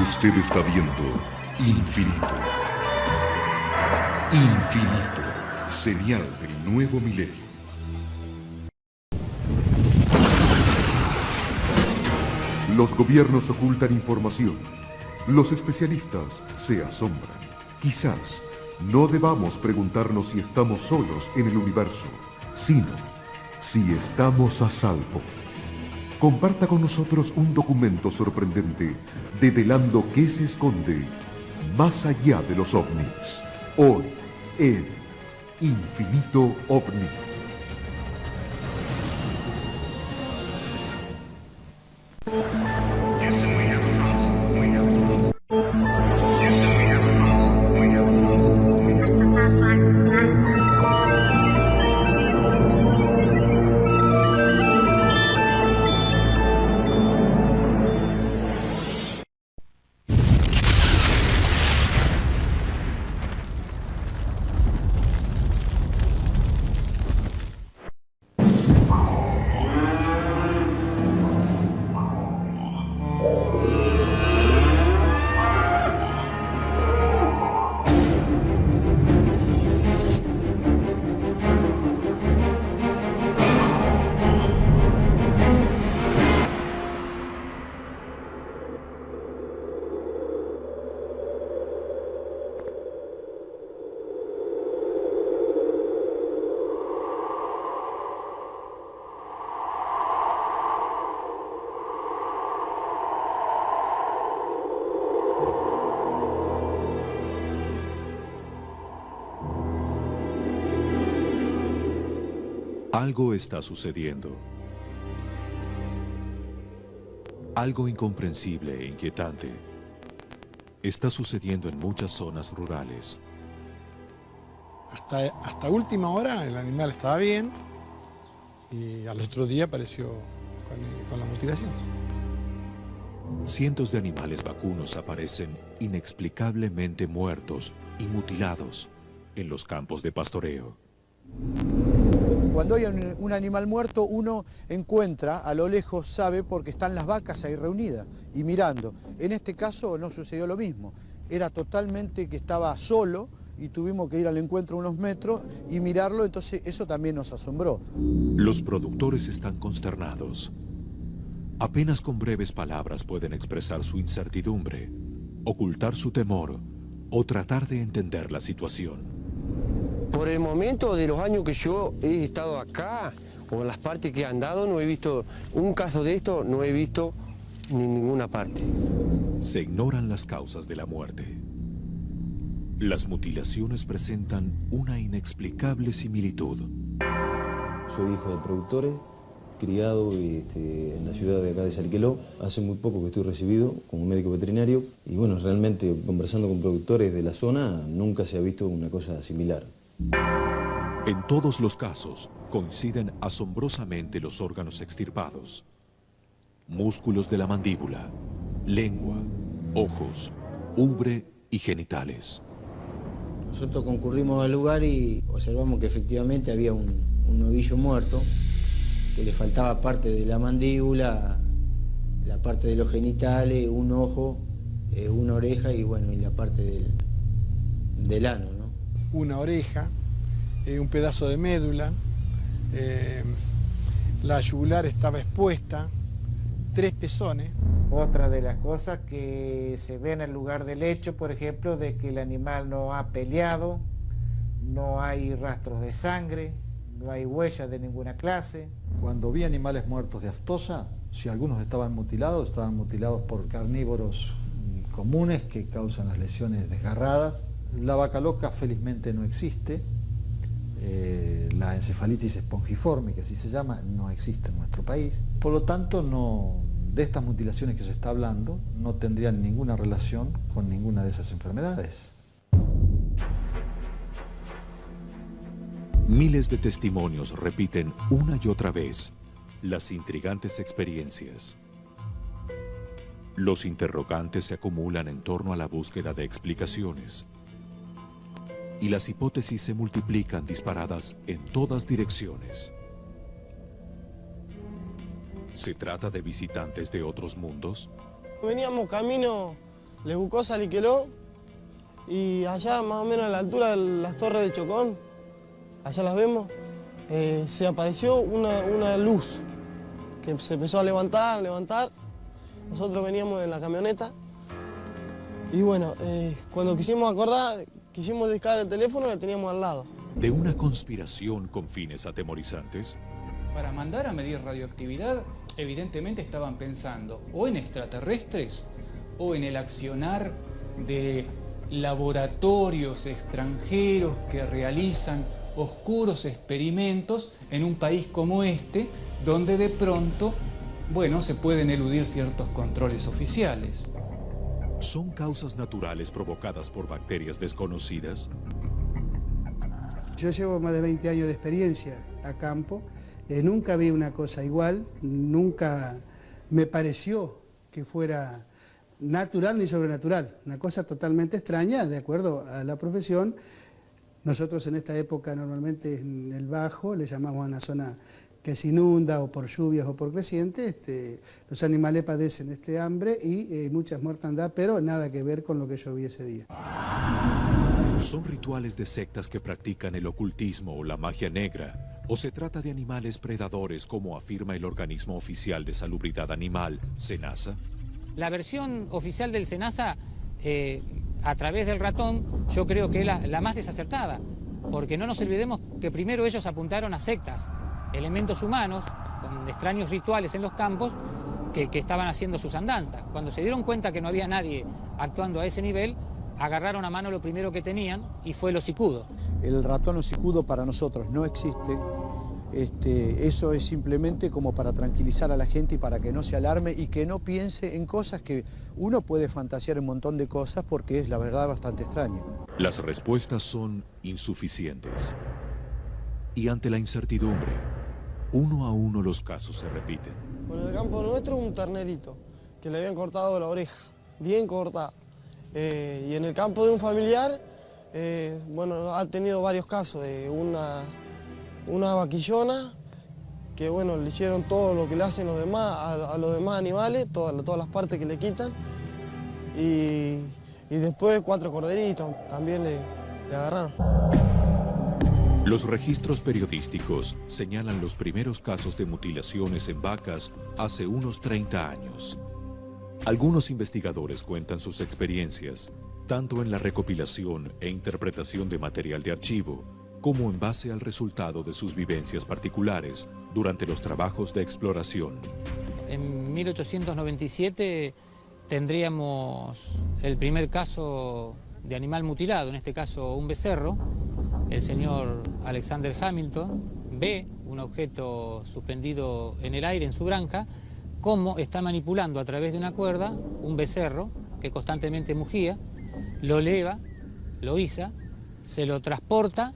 Usted está viendo Infinito. Infinito, señal del nuevo milenio. Los gobiernos ocultan información. Los especialistas se asombran. Quizás no debamos preguntarnos si estamos solos en el universo, sino si estamos a salvo. Comparta con nosotros un documento sorprendente develando qué se esconde más allá de los ovnis. Hoy, en Infinito OVNI. Algo está sucediendo. Algo incomprensible e inquietante está sucediendo en muchas zonas rurales. Hasta última hora el animal estaba bien y al otro día apareció con la mutilación. Cientos de animales vacunos aparecen inexplicablemente muertos y mutilados en los campos de pastoreo. Cuando hay un animal muerto, uno encuentra, a lo lejos sabe, porque están las vacas ahí reunidas y mirando. En este caso no sucedió lo mismo. Era totalmente que estaba solo y tuvimos que ir al encuentro unos metros y mirarlo, entonces eso también nos asombró. Los productores están consternados. Apenas con breves palabras pueden expresar su incertidumbre, ocultar su temor o tratar de entender la situación. Por el momento de los años que yo he estado acá, o en las partes que he andado, no he visto un caso de esto, no he visto en ninguna parte. Se ignoran las causas de la muerte. Las mutilaciones presentan una inexplicable similitud. Soy hijo de productores, criado en la ciudad de acá de Salqueló. Hace muy poco que estoy recibido como médico veterinario y bueno, realmente conversando con productores de la zona nunca se ha visto una cosa similar. En todos los casos coinciden asombrosamente los órganos extirpados. Músculos de la mandíbula, lengua, ojos, ubre y genitales. Nosotros concurrimos al lugar y observamos que efectivamente había un novillo muerto, que le faltaba parte de la mandíbula, la parte de los genitales, un ojo, una oreja y bueno, y la parte del ano, ¿no? Una oreja, un pedazo de médula, la yugular estaba expuesta, 3 pezones. Otra de las cosas que se ve en el lugar del hecho, por ejemplo, de que el animal no ha peleado, no hay rastros de sangre, no hay huellas de ninguna clase. Cuando vi animales muertos de aftosa, si algunos estaban mutilados por carnívoros comunes que causan las lesiones desgarradas. La vaca loca felizmente no existe. La encefalitis espongiforme, que así se llama, no existe en nuestro país. Por lo tanto, de estas mutilaciones que se está hablando, no tendrían ninguna relación con ninguna de esas enfermedades. Miles de testimonios repiten una y otra vez las intrigantes experiencias. Los interrogantes se acumulan en torno a la búsqueda de explicaciones. Y las hipótesis se multiplican disparadas en todas direcciones. ¿Se trata de visitantes de otros mundos? Veníamos camino les buscó Saliqueló y allá más o menos a la altura de las torres de Chocón, allá las vemos, se apareció una luz que se empezó a levantar. Nosotros veníamos en la camioneta y bueno, cuando quisimos acordar, quisimos discar el teléfono, lo teníamos al lado. ¿De una conspiración con fines atemorizantes? Para mandar a medir radioactividad, evidentemente estaban pensando o en extraterrestres o en el accionar de laboratorios extranjeros que realizan oscuros experimentos en un país como este, donde de pronto, bueno, se pueden eludir ciertos controles oficiales. ¿Son causas naturales provocadas por bacterias desconocidas? Yo llevo más de 20 años de experiencia a campo. Nunca vi una cosa igual, nunca me pareció que fuera natural ni sobrenatural. Una cosa totalmente extraña, de acuerdo a la profesión. Nosotros en esta época normalmente en el Bajo le llamamos a una zona que se inunda o por lluvias o por crecientes. Los animales padecen hambre y muchas mortandad, pero nada que ver con lo que yo vi ese día. ¿Son rituales de sectas que practican el ocultismo o la magia negra? ¿O se trata de animales predadores como afirma el organismo oficial de salubridad animal, SENASA? La versión oficial del SENASA, a través del ratón, yo creo que es la más desacertada, porque no nos olvidemos que primero ellos apuntaron a sectas, elementos humanos, con extraños rituales en los campos, que estaban haciendo sus andanzas. Cuando se dieron cuenta que no había nadie actuando a ese nivel, agarraron a mano lo primero que tenían y fue el hocicudo. El ratón hocicudo para nosotros no existe. Eso es simplemente como para tranquilizar a la gente y para que no se alarme y que no piense en cosas que uno puede fantasear un montón de cosas porque es la verdad bastante extraña. Las respuestas son insuficientes. Y ante la incertidumbre, uno a uno los casos se repiten. En el campo nuestro un ternerito que le habían cortado la oreja, bien cortada. Y en el campo de un familiar, bueno, ha tenido varios casos de una vaquillona que, bueno, le hicieron todo lo que le hacen los demás, a los demás animales, todas las partes que le quitan. Y después 4 corderitos también le agarraron. Los registros periodísticos señalan los primeros casos de mutilaciones en vacas hace unos 30 años. Algunos investigadores cuentan sus experiencias, tanto en la recopilación e interpretación de material de archivo, como en base al resultado de sus vivencias particulares durante los trabajos de exploración. En 1897 tendríamos el primer caso de animal mutilado, en este caso un becerro. El señor Alexander Hamilton ve un objeto suspendido en el aire en su granja, cómo está manipulando a través de una cuerda un becerro que constantemente mugía, lo eleva, lo iza, se lo transporta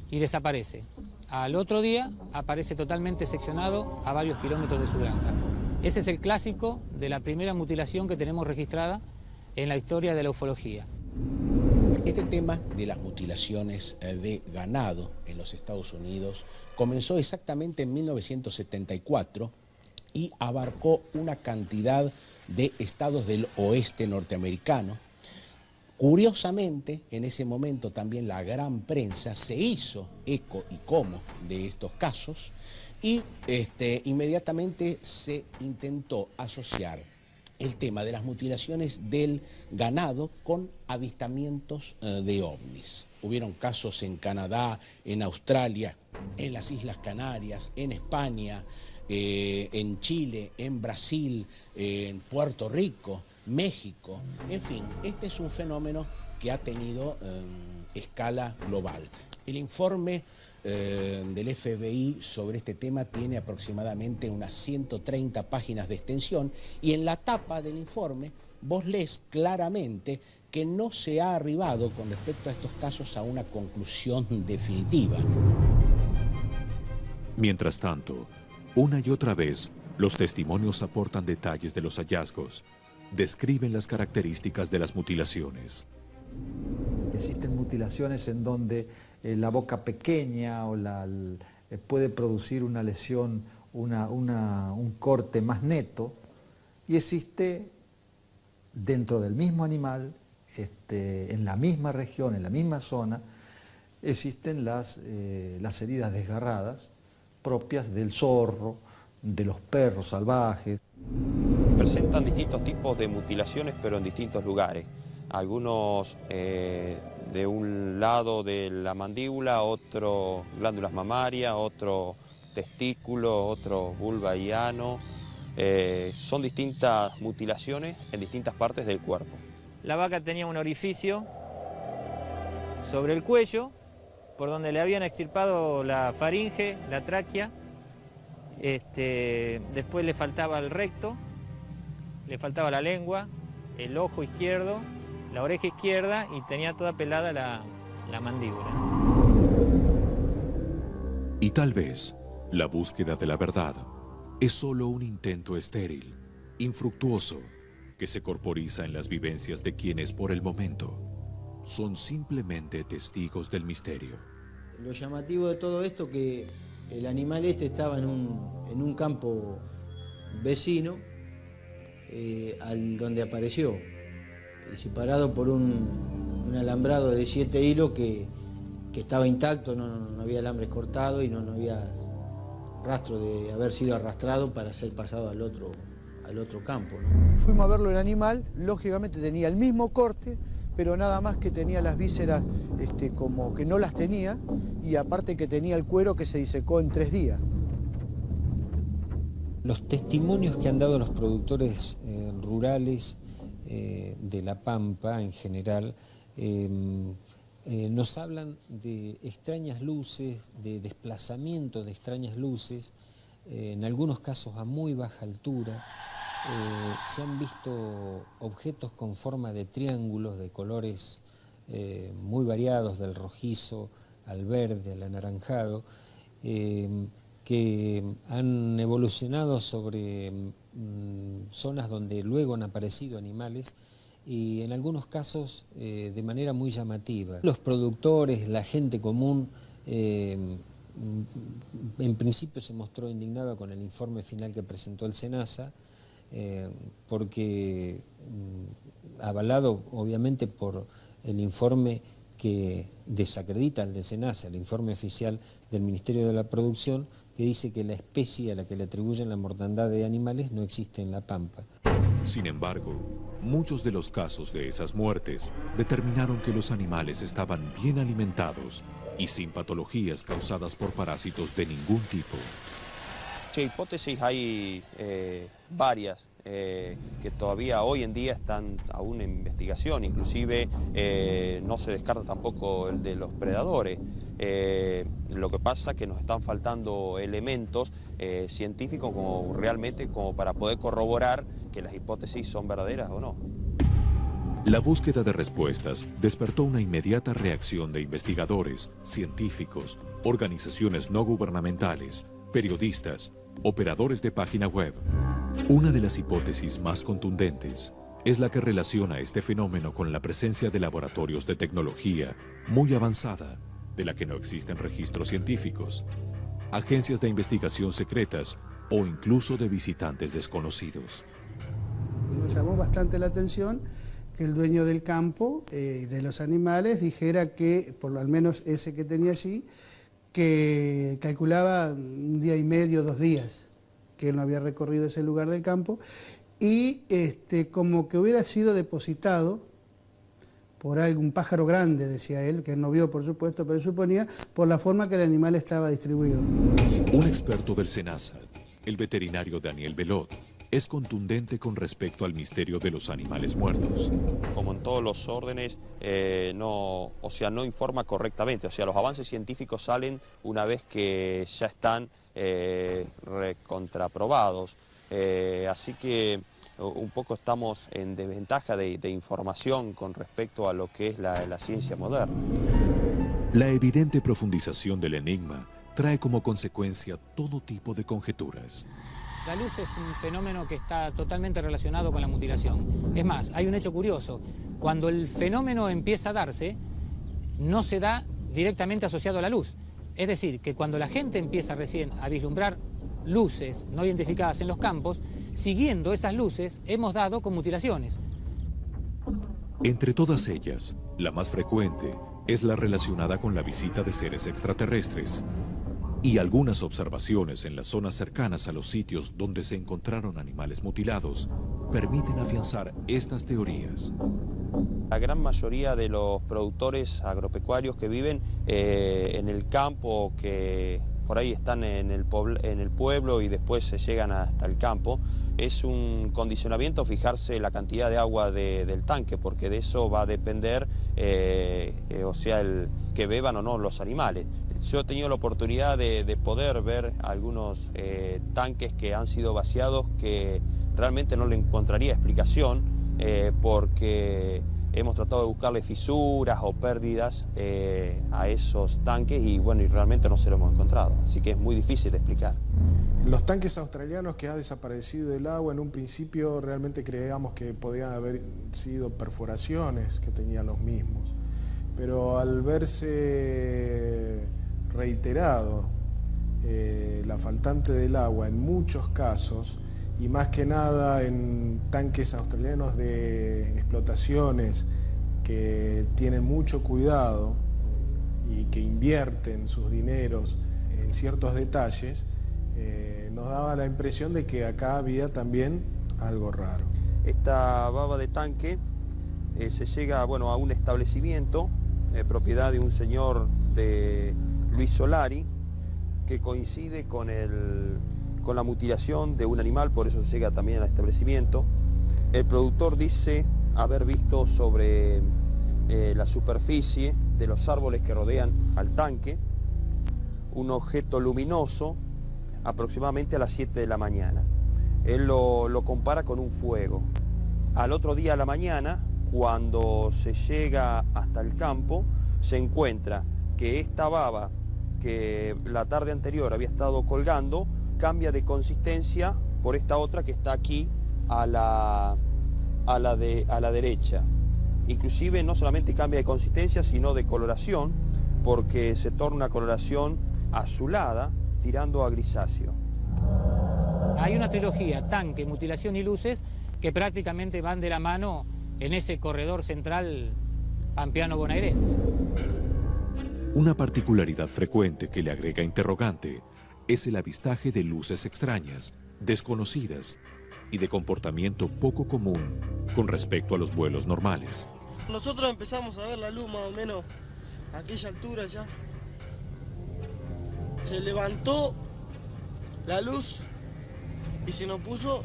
y desaparece. Al otro día aparece totalmente seccionado a varios kilómetros de su granja. Ese es el clásico de la primera mutilación que tenemos registrada en la historia de la ufología. Este tema de las mutilaciones de ganado en los Estados Unidos comenzó exactamente en 1974 y abarcó una cantidad de estados del oeste norteamericano. Curiosamente, en ese momento también la gran prensa se hizo eco y como de estos casos y inmediatamente se intentó asociar el tema de las mutilaciones del ganado con avistamientos de ovnis. Hubieron casos en Canadá, en Australia, en las Islas Canarias, en España, en Chile, en Brasil, en Puerto Rico, México. En fin, este es un fenómeno que ha tenido escala global. El informe del FBI sobre este tema tiene aproximadamente unas 130 páginas de extensión y en la tapa del informe vos lees claramente que no se ha arribado con respecto a estos casos a una conclusión definitiva. Mientras tanto, una y otra vez, los testimonios aportan detalles de los hallazgos, describen las características de las mutilaciones. Existen mutilaciones en donde la boca pequeña o puede producir una lesión, un corte más neto, y existe dentro del mismo animal, en la misma región, en la misma zona, existen las heridas desgarradas propias del zorro, de los perros salvajes. Presentan distintos tipos de mutilaciones, pero en distintos lugares. Algunos de un lado de la mandíbula, otro glándulas mamarias, otro testículo, otro vulva y ano. Son distintas mutilaciones en distintas partes del cuerpo. La vaca tenía un orificio sobre el cuello, por donde le habían extirpado la faringe, la tráquea. Después le faltaba el recto, le faltaba la lengua, el ojo izquierdo, la oreja izquierda y tenía toda pelada la mandíbula. Y tal vez la búsqueda de la verdad es solo un intento estéril, infructuoso, que se corporiza en las vivencias de quienes por el momento son simplemente testigos del misterio. Lo llamativo de todo esto que el animal estaba en un campo vecino donde apareció, y separado por un alambrado de 7 hilos que estaba intacto, no había alambres cortados y no había rastro de haber sido arrastrado para ser pasado al otro campo, ¿no? Fuimos a verlo el animal, lógicamente tenía el mismo corte, pero nada más que tenía las vísceras como que no las tenía, y aparte que tenía el cuero que se disecó en 3 días. Los testimonios que han dado los productores rurales de La Pampa en general nos hablan de extrañas luces, de desplazamiento de extrañas luces, en algunos casos a muy baja altura. Se han visto objetos con forma de triángulos de colores muy variados, del rojizo al verde, al anaranjado, que han evolucionado sobre zonas donde luego han aparecido animales y en algunos casos de manera muy llamativa. Los productores, la gente común, en principio se mostró indignada con el informe final que presentó el SENASA, porque avalado obviamente por el informe que desacredita al de SENASA, el informe oficial del Ministerio de la Producción, que dice que la especie a la que le atribuyen la mortandad de animales no existe en La Pampa. Sin embargo, muchos de los casos de esas muertes determinaron que los animales estaban bien alimentados y sin patologías causadas por parásitos de ningún tipo. Sí, hipótesis hay varias que todavía hoy en día están aún en investigación, inclusive no se descarta tampoco el de los predadores. Lo que pasa es que nos están faltando elementos científicos realmente para poder corroborar que las hipótesis son verdaderas o no. La búsqueda de respuestas despertó una inmediata reacción de investigadores, científicos, organizaciones no gubernamentales, periodistas, operadores de página web. Una de las hipótesis más contundentes es la que relaciona este fenómeno con la presencia de laboratorios de tecnología muy avanzada, de la que no existen registros científicos, agencias de investigación secretas o incluso de visitantes desconocidos. Nos llamó bastante la atención que el dueño del campo de los animales dijera que, por lo menos ese que tenía allí, que calculaba 1 día y medio, 2 días, que él no había recorrido ese lugar del campo, y como que hubiera sido depositado por algún pájaro grande, decía él, que él no vio por supuesto, pero suponía por la forma que el animal estaba distribuido. Un experto del SENASA, el veterinario Daniel Belot, es contundente con respecto al misterio de los animales muertos. Como en todos los órdenes, no informa correctamente. O sea, los avances científicos salen una vez que ya están recontraprobados. Así que un poco estamos en desventaja de información con respecto a lo que es la ciencia moderna. La evidente profundización del enigma trae como consecuencia todo tipo de conjeturas. La luz es un fenómeno que está totalmente relacionado con la mutilación. Es más, hay un hecho curioso. Cuando el fenómeno empieza a darse, no se da directamente asociado a la luz. Es decir, que cuando la gente empieza recién a vislumbrar luces no identificadas en los campos, siguiendo esas luces hemos dado con mutilaciones. Entre todas ellas, la más frecuente es la relacionada con la visita de seres extraterrestres. Y algunas observaciones en las zonas cercanas a los sitios donde se encontraron animales mutilados permiten afianzar estas teorías. La gran mayoría de los productores agropecuarios que viven en el campo, que por ahí están en el pueblo y después se llegan hasta el campo, es un condicionamiento fijarse la cantidad de agua del tanque, porque de eso va a depender, o sea, el que beban o no los animales. Yo he tenido la oportunidad de poder ver algunos tanques que han sido vaciados que realmente no le encontraría explicación, porque hemos tratado de buscarle fisuras o pérdidas a esos tanques y bueno, y realmente no se lo hemos encontrado, así que es muy difícil de explicar. En los tanques australianos que ha desaparecido el agua, en un principio realmente creíamos que podían haber sido perforaciones que tenían los mismos, pero al verse reiterado la faltante del agua en muchos casos, y más que nada en tanques australianos de explotaciones que tienen mucho cuidado y que invierten sus dineros en ciertos detalles, nos daba la impresión de que acá había también algo raro. Esta baba de tanque se llega, bueno, a un establecimiento, propiedad de un señor de Luis Solari, que coincide con la mutilación de un animal, por eso se llega también al establecimiento. El productor dice haber visto sobre la superficie de los árboles que rodean al tanque un objeto luminoso aproximadamente a las 7 de la mañana. Él lo compara con un fuego. Al otro día a la mañana, cuando se llega hasta el campo, se encuentra que esta baba que la tarde anterior había estado colgando cambia de consistencia por esta otra que está aquí a la derecha. Inclusive no solamente cambia de consistencia, sino de coloración, porque se torna una coloración azulada, tirando a grisáceo. Hay una trilogía, tanque, mutilación y luces, que prácticamente van de la mano en ese corredor central pampeano-bonaerense. Una particularidad frecuente que le agrega interrogante es el avistaje de luces extrañas, desconocidas y de comportamiento poco común con respecto a los vuelos normales. Nosotros empezamos a ver la luz más o menos a aquella altura ya. Se levantó la luz y se nos puso,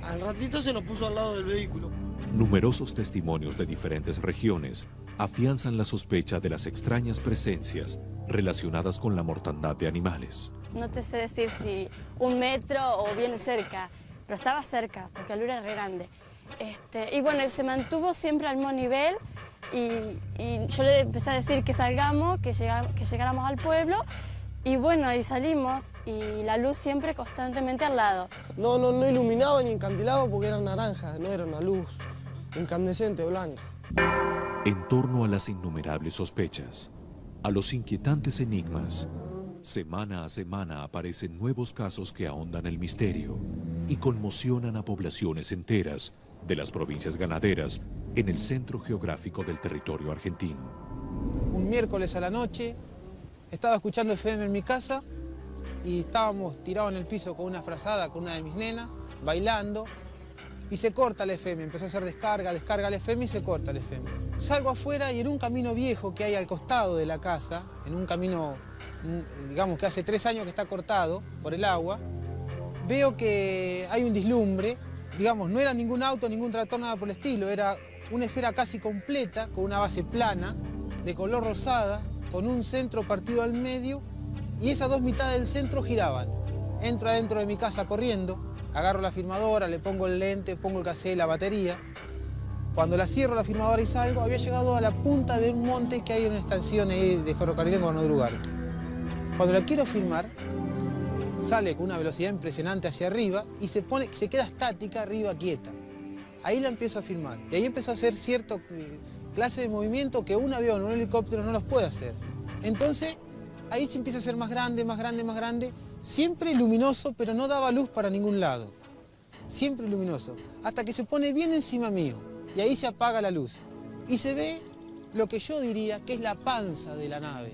al ratito se nos puso al lado del vehículo. Numerosos testimonios de diferentes regiones afianzan la sospecha de las extrañas presencias relacionadas con la mortandad de animales. No te sé decir si 1 metro o bien cerca, pero estaba cerca, porque la luz era re grande. Y bueno, él se mantuvo siempre al mismo nivel y yo le empecé a decir que salgamos, que llegáramos al pueblo, y bueno, ahí salimos y la luz siempre constantemente al lado. No iluminaba ni encantilaba porque era naranja, no era una luz incandescente blanca. En torno a las innumerables sospechas, a los inquietantes enigmas, semana a semana aparecen nuevos casos que ahondan el misterio y conmocionan a poblaciones enteras de las provincias ganaderas en el centro geográfico del territorio argentino. Un miércoles a la noche estaba escuchando FM en mi casa y estábamos tirados en el piso con una frazada con una de mis nenas, bailando, y se corta el FM, empezó a hacer descarga el FM y se corta el FM. Salgo afuera y en un camino viejo que hay al costado de la casa, en un camino, digamos que hace 3 años que está cortado por el agua, veo que hay un deslumbre, digamos, no era ningún auto, ningún tractor, nada por el estilo, era una esfera casi completa, con una base plana, de color rosada, con un centro partido al medio, y esas 2 mitades del centro giraban. Entro adentro de mi casa corriendo, agarro la filmadora, le pongo el lente, pongo el cassette, la batería. Cuando la cierro la filmadora y salgo, había llegado a la punta de un monte que hay en una estación de ferrocarril en Gobernador Ugarte. Cuando la quiero filmar, sale con una velocidad impresionante hacia arriba y se queda estática arriba, quieta. Ahí la empiezo a filmar y ahí empezó a hacer cierta clase de movimiento que un avión o un helicóptero no los puede hacer. Entonces, ahí se empieza a hacer más grande, más grande, más grande, siempre luminoso, pero no daba luz para ningún lado. Siempre luminoso, hasta que se pone bien encima mío. y ahí se apaga la luz. Y se ve lo que yo diría que es la panza de la nave.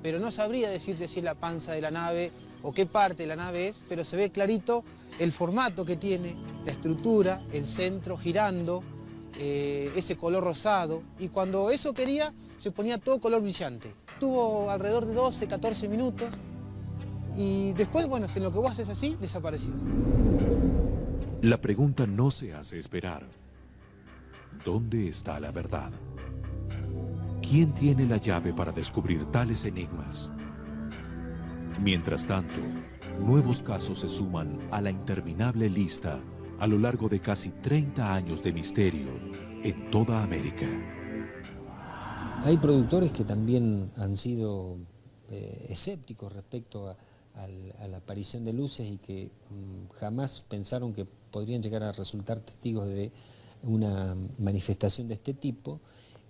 Pero no sabría decirte si es la panza de la nave o qué parte de la nave es, pero se ve clarito el formato que tiene, la estructura, el centro girando, ese color rosado. Y cuando eso quería, se ponía todo color brillante. Tuvo alrededor de 12, 14 minutos y después, bueno, en lo que vos haces así, desapareció. La pregunta no se hace esperar. ¿Dónde está la verdad? ¿Quién tiene la llave para descubrir tales enigmas? Mientras tanto, nuevos casos se suman a la interminable lista a lo largo de casi 30 años de misterio en toda América. Hay productores que también han sido escépticos respecto a la aparición de luces y que jamás pensaron que podrían llegar a resultar testigos de una manifestación de este tipo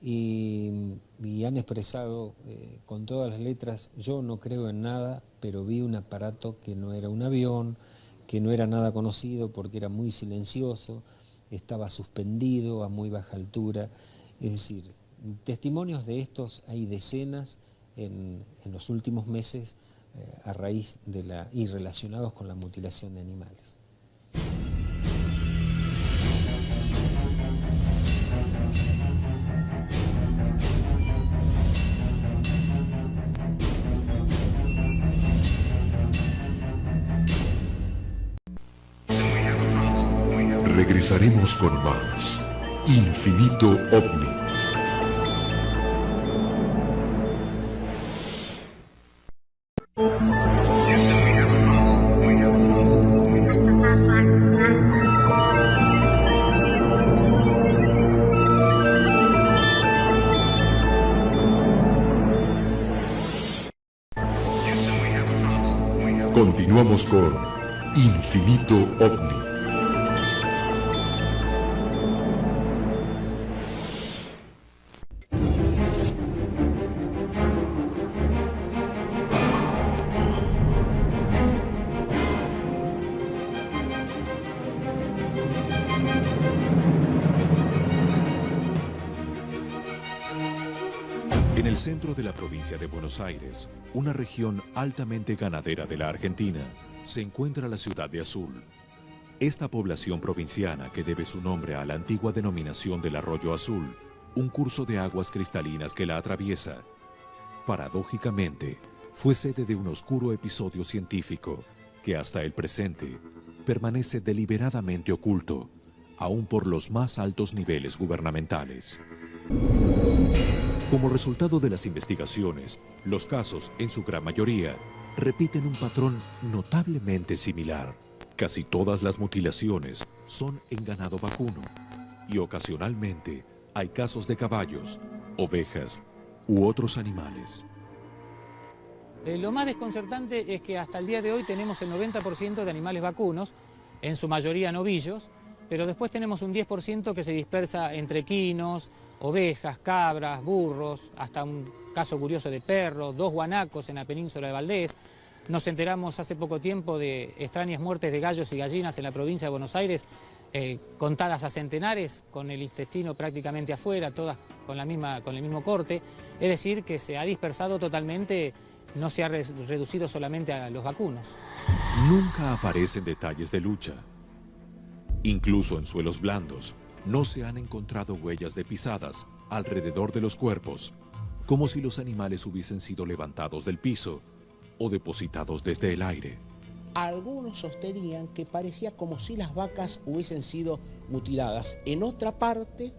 y han expresado con todas las letras: yo no creo en nada, pero vi un aparato que no era un avión, que no era nada conocido porque era muy silencioso, estaba suspendido a muy baja altura. Es decir, testimonios de estos hay decenas en los últimos meses a raíz de y relacionados con la mutilación de animales. Regresaremos con más Infinito OVNI. Continuamos con Infinito OVNI. En el centro de la provincia de Buenos Aires, una región altamente ganadera de la Argentina, se encuentra la ciudad de Azul. Esta población provinciana, que debe su nombre a la antigua denominación del Arroyo Azul, un curso de aguas cristalinas que la atraviesa, paradójicamente, fue sede de un oscuro episodio científico que hasta el presente permanece deliberadamente oculto, aún por los más altos niveles gubernamentales. Como resultado de las investigaciones, los casos, en su gran mayoría, repiten un patrón notablemente similar. Casi todas las mutilaciones son en ganado vacuno y ocasionalmente hay casos de caballos, ovejas u otros animales. Lo más desconcertante es que hasta el día de hoy tenemos el 90% de animales vacunos, en su mayoría novillos, pero después tenemos un 10% que se dispersa entre equinos, ovejas, cabras, burros, hasta un caso curioso de perros, 2 guanacos en la península de Valdés. Nos enteramos hace poco tiempo de extrañas muertes de gallos y gallinas en la provincia de Buenos Aires, contadas a centenares, con el intestino prácticamente afuera, todas con el mismo corte. Es decir, que se ha dispersado totalmente, no se ha reducido solamente a los vacunos. Nunca aparecen detalles de lucha. Incluso en suelos blandos, no se han encontrado huellas de pisadas alrededor de los cuerpos, como si los animales hubiesen sido levantados del piso o depositados desde el aire. Algunos sostenían que parecía como si las vacas hubiesen sido mutiladas en otra parte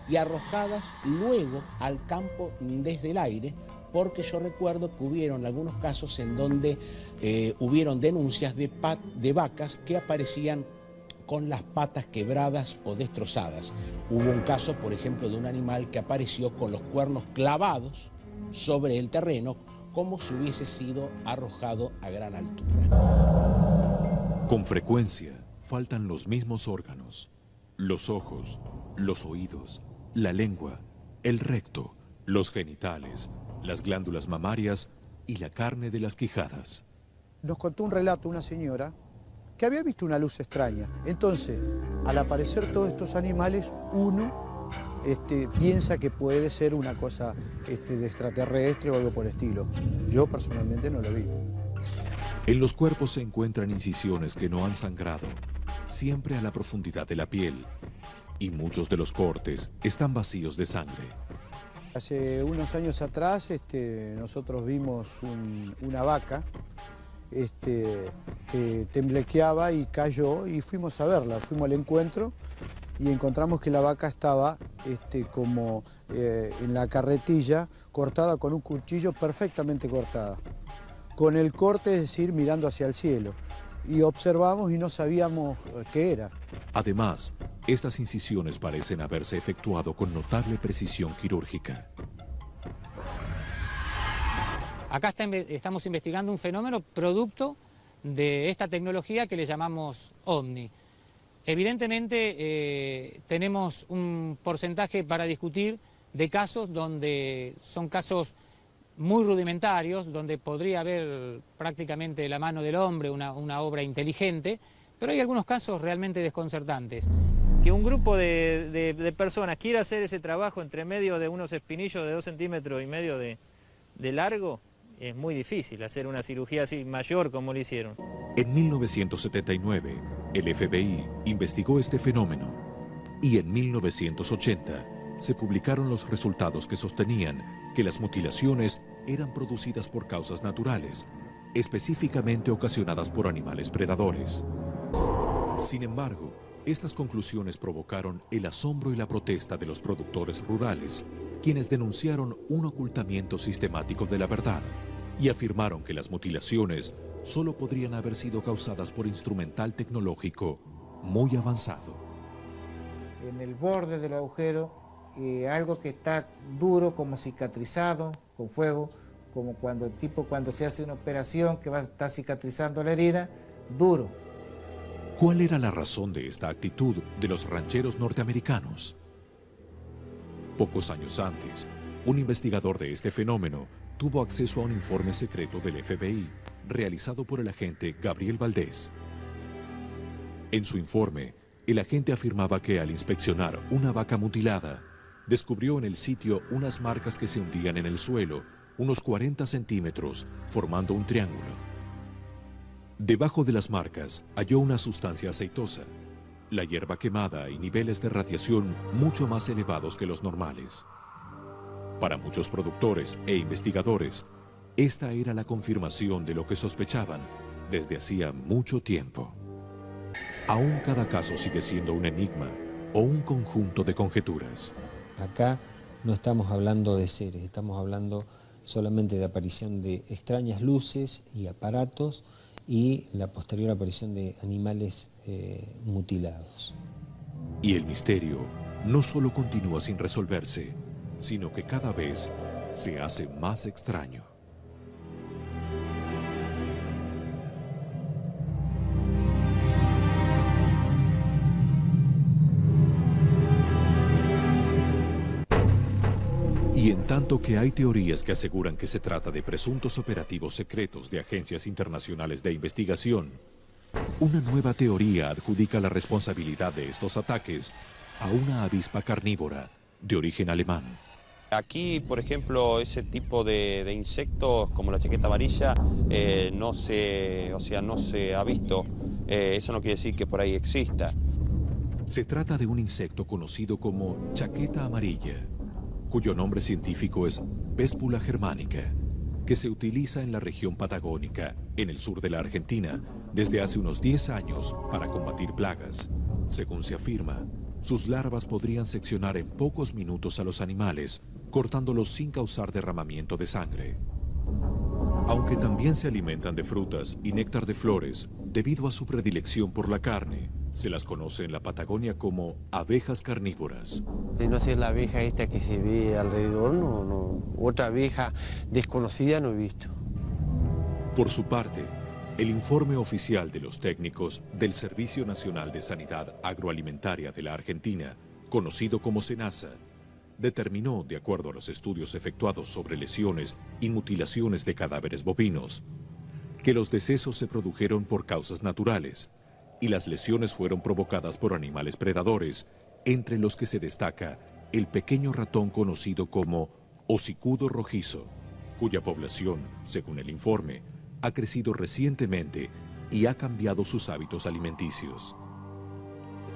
y arrojadas luego al campo desde el aire, porque yo recuerdo que hubieron algunos casos en donde hubieron denuncias de vacas que aparecían con las patas quebradas o destrozadas. Hubo un caso, por ejemplo, de un animal que apareció con los cuernos clavados sobre el terreno, como si hubiese sido arrojado a gran altura. Con frecuencia faltan los mismos órganos: los ojos, los oídos, la lengua, el recto, los genitales, las glándulas mamarias y la carne de las quijadas. Nos contó un relato una señora que había visto una luz extraña. Entonces, al aparecer todos estos animales, uno piensa que puede ser una cosa de extraterrestre o algo por el estilo. Yo personalmente no lo vi. En los cuerpos se encuentran incisiones que no han sangrado, siempre a la profundidad de la piel, y muchos de los cortes están vacíos de sangre. Hace unos años atrás nosotros vimos una vaca que temblequeaba y cayó y fuimos a verla, fuimos al encuentro y encontramos que la vaca estaba como en la carretilla, cortada con un cuchillo perfectamente cortada. Con el corte, es decir, mirando hacia el cielo. Y observamos y no sabíamos qué era. Además, estas incisiones parecen haberse efectuado con notable precisión quirúrgica. Acá estamos investigando un fenómeno producto de esta tecnología que le llamamos OVNI. Evidentemente tenemos un porcentaje para discutir de casos donde son casos muy rudimentarios, donde podría haber prácticamente la mano del hombre, una obra inteligente, pero hay algunos casos realmente desconcertantes. Que un grupo de personas quiera hacer ese trabajo entre medio de unos espinillos de 2,5 centímetros de largo, es muy difícil hacer una cirugía así mayor como lo hicieron. En 1979, el FBI investigó este fenómeno y en 1980 se publicaron los resultados que sostenían que las mutilaciones eran producidas por causas naturales, específicamente ocasionadas por animales predadores. Sin embargo, estas conclusiones provocaron el asombro y la protesta de los productores rurales, quienes denunciaron un ocultamiento sistemático de la verdad y afirmaron que las mutilaciones solo podrían haber sido causadas por instrumental tecnológico muy avanzado. En el borde del agujero, algo que está duro, como cicatrizado, con fuego, como cuando se hace una operación que está cicatrizando la herida, duro. ¿Cuál era la razón de esta actitud de los rancheros norteamericanos? Pocos años antes, un investigador de este fenómeno tuvo acceso a un informe secreto del FBI realizado por el agente Gabriel Valdés. En su informe, el agente afirmaba que al inspeccionar una vaca mutilada, descubrió en el sitio unas marcas que se hundían en el suelo, unos 40 centímetros, formando un triángulo. Debajo de las marcas halló una sustancia aceitosa, la hierba quemada y niveles de radiación mucho más elevados que los normales. Para muchos productores e investigadores, esta era la confirmación de lo que sospechaban desde hacía mucho tiempo. Aún cada caso sigue siendo un enigma o un conjunto de conjeturas. Acá no estamos hablando de seres, estamos hablando solamente de aparición de extrañas luces y aparatos y la posterior aparición de animales mutilados. Y el misterio no solo continúa sin resolverse, sino que cada vez se hace más extraño. Y en tanto que hay teorías que aseguran que se trata de presuntos operativos secretos de agencias internacionales de investigación, una nueva teoría adjudica la responsabilidad de estos ataques a una avispa carnívora de origen alemán. Aquí, por ejemplo, ese tipo de insectos como la chaqueta amarilla no se ha visto. Eso no quiere decir que por ahí exista. Se trata de un insecto conocido como chaqueta amarilla, cuyo nombre científico es Véspula germánica, que se utiliza en la región patagónica, en el sur de la Argentina, desde hace unos 10 años para combatir plagas. Según se afirma, sus larvas podrían seccionar en pocos minutos a los animales, cortándolos sin causar derramamiento de sangre. Aunque también se alimentan de frutas y néctar de flores, debido a su predilección por la carne, se las conoce en la Patagonia como abejas carnívoras. No sé si es la abeja esta que se ve alrededor, no. Otra abeja desconocida no he visto. Por su parte, el informe oficial de los técnicos del Servicio Nacional de Sanidad Agroalimentaria de la Argentina, conocido como SENASA, determinó, de acuerdo a los estudios efectuados sobre lesiones y mutilaciones de cadáveres bovinos, que los decesos se produjeron por causas naturales, y las lesiones fueron provocadas por animales predadores, entre los que se destaca el pequeño ratón conocido como hocicudo rojizo, cuya población, según el informe, ha crecido recientemente y ha cambiado sus hábitos alimenticios.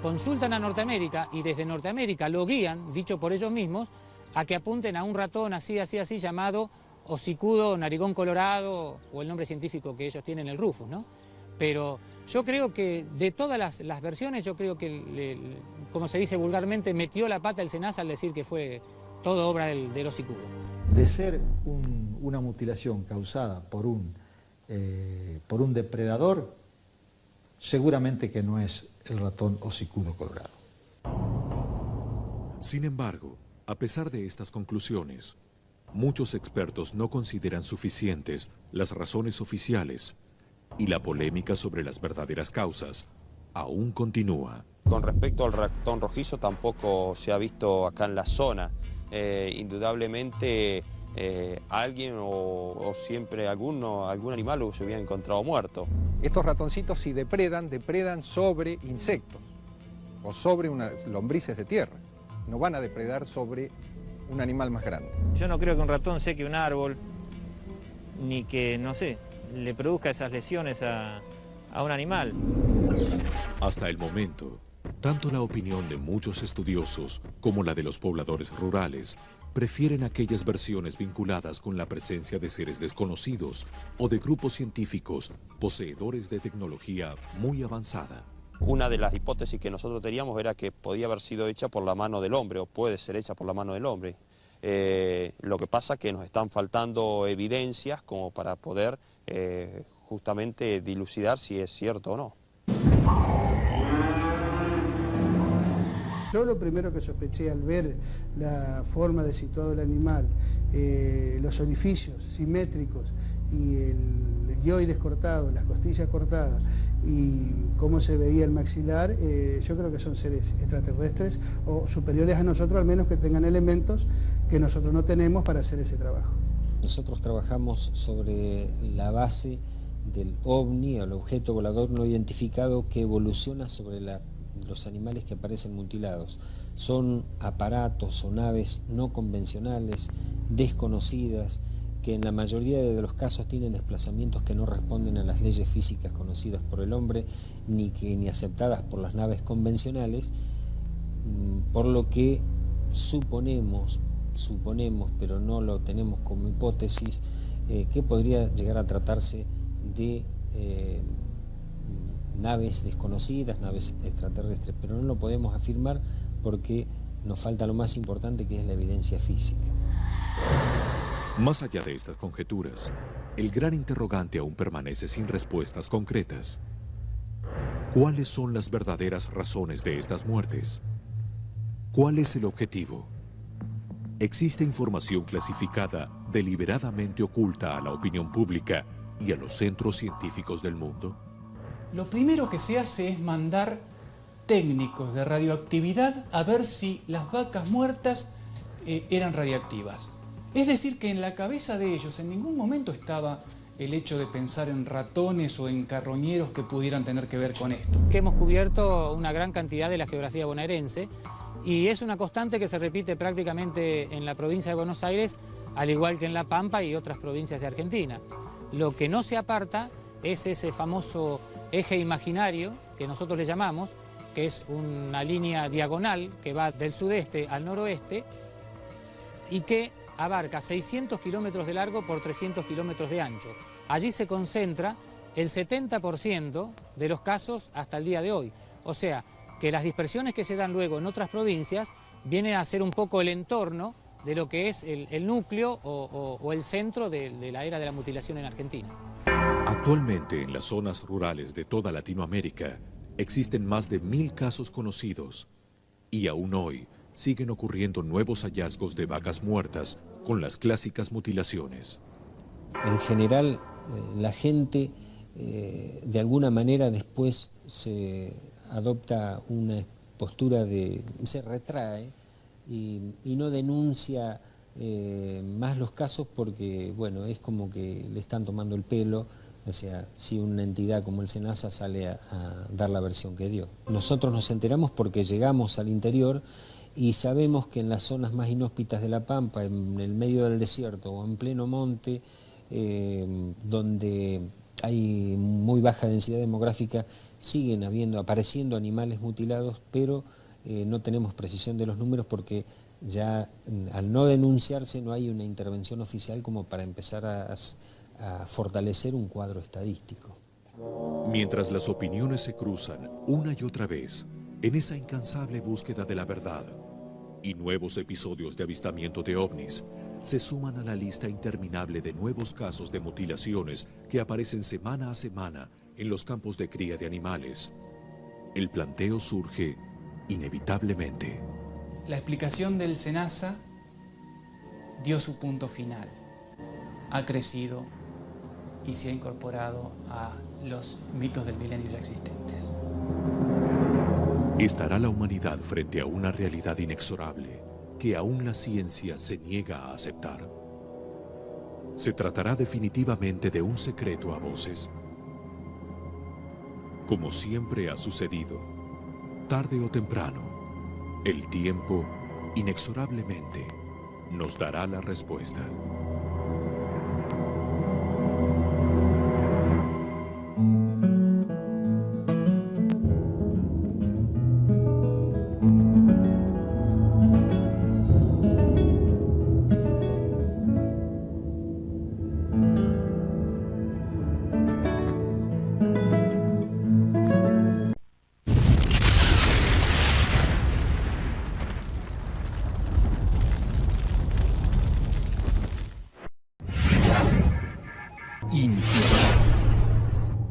Consultan a Norteamérica y desde Norteamérica lo guían, dicho por ellos mismos, a que apunten a un ratón así llamado hocicudo narigón colorado, o el nombre científico que ellos tienen, el Rufus, ¿no? Pero yo creo que de todas las versiones, yo creo que, como se dice vulgarmente, metió la pata el SENASA al decir que fue todo obra del hocicudo. De ser una mutilación causada por un depredador, seguramente que no es el ratón hocicudo colorado. Sin embargo, a pesar de estas conclusiones, muchos expertos no consideran suficientes las razones oficiales y la polémica sobre las verdaderas causas aún continúa. Con respecto al ratón rojizo, tampoco se ha visto acá en la zona. Indudablemente alguien o siempre algún animal se hubiera encontrado muerto. Estos ratoncitos, si depredan sobre insectos o sobre lombrices de tierra. No van a depredar sobre un animal más grande. Yo no creo que un ratón seque un árbol, ni que, no sé, le produzca esas lesiones a un animal. Hasta el momento, tanto la opinión de muchos estudiosos como la de los pobladores rurales prefieren aquellas versiones vinculadas con la presencia de seres desconocidos o de grupos científicos poseedores de tecnología muy avanzada. Una de las hipótesis que nosotros teníamos era que podía haber sido hecha por la mano del hombre, o puede ser hecha por la mano del hombre. Lo que pasa es que nos están faltando evidencias como para poder justamente dilucidar si es cierto o no. Yo lo primero que sospeché al ver la forma de situado el animal, los orificios simétricos y el hioides cortado, las costillas cortadas y cómo se veía el maxilar, yo creo que son seres extraterrestres o superiores a nosotros, al menos que tengan elementos que nosotros no tenemos para hacer ese trabajo. Nosotros trabajamos sobre la base del ovni, el objeto volador no identificado que evoluciona sobre los animales que aparecen mutilados. Son aparatos o naves no convencionales, desconocidas, que en la mayoría de los casos tienen desplazamientos que no responden a las leyes físicas conocidas por el hombre, ni aceptadas por las naves convencionales, por lo que suponemos, pero no lo tenemos como hipótesis, que podría llegar a tratarse de naves desconocidas, naves extraterrestres, pero no lo podemos afirmar porque nos falta lo más importante, que es la evidencia física. Más allá de estas conjeturas, el gran interrogante aún permanece sin respuestas concretas. ¿Cuáles son las verdaderas razones de estas muertes? ¿Cuál es el objetivo? ¿Existe información clasificada deliberadamente oculta a la opinión pública y a los centros científicos del mundo? Lo primero que se hace es mandar técnicos de radioactividad a ver si las vacas muertas eran radiactivas. Es decir, que en la cabeza de ellos en ningún momento estaba el hecho de pensar en ratones o en carroñeros que pudieran tener que ver con esto. Que hemos cubierto una gran cantidad de la geografía bonaerense y es una constante que se repite prácticamente en la provincia de Buenos Aires, al igual que en La Pampa y otras provincias de Argentina. Lo que no se aparta es ese famoso eje imaginario que nosotros le llamamos, que es una línea diagonal que va del sudeste al noroeste y que abarca 600 kilómetros de largo por 300 kilómetros de ancho. Allí se concentra el 70% de los casos hasta el día de hoy. O sea, que las dispersiones que se dan luego en otras provincias vienen a ser un poco el entorno de lo que es el núcleo o el centro de la era de la mutilación en Argentina. Actualmente en las zonas rurales de toda Latinoamérica existen más de 1000 casos conocidos y aún hoy siguen ocurriendo nuevos hallazgos de vacas muertas con las clásicas mutilaciones. En general, la gente de alguna manera después se adopta una postura se retrae y no denuncia más los casos porque, bueno, es como que le están tomando el pelo O sea, si una entidad como el SENASA sale a dar la versión que dio. Nosotros nos enteramos porque llegamos al interior y sabemos que en las zonas más inhóspitas de La Pampa, en el medio del desierto o en pleno monte, donde hay muy baja densidad demográfica, siguen apareciendo animales mutilados, pero no tenemos precisión de los números porque ya al no denunciarse no hay una intervención oficial como para empezar a fortalecer un cuadro estadístico. Mientras las opiniones se cruzan una y otra vez en esa incansable búsqueda de la verdad, y nuevos episodios de avistamiento de ovnis se suman a la lista interminable de nuevos casos de mutilaciones que aparecen semana a semana en los campos de cría de animales, el planteo surge inevitablemente. La explicación del SENASA dio su punto final. Ha crecido y se ha incorporado a los mitos del milenio ya existentes. ¿Estará la humanidad frente a una realidad inexorable que aún la ciencia se niega a aceptar? ¿Se tratará definitivamente de un secreto a voces? Como siempre ha sucedido, tarde o temprano, el tiempo, inexorablemente, nos dará la respuesta.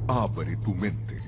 Abre tu mente.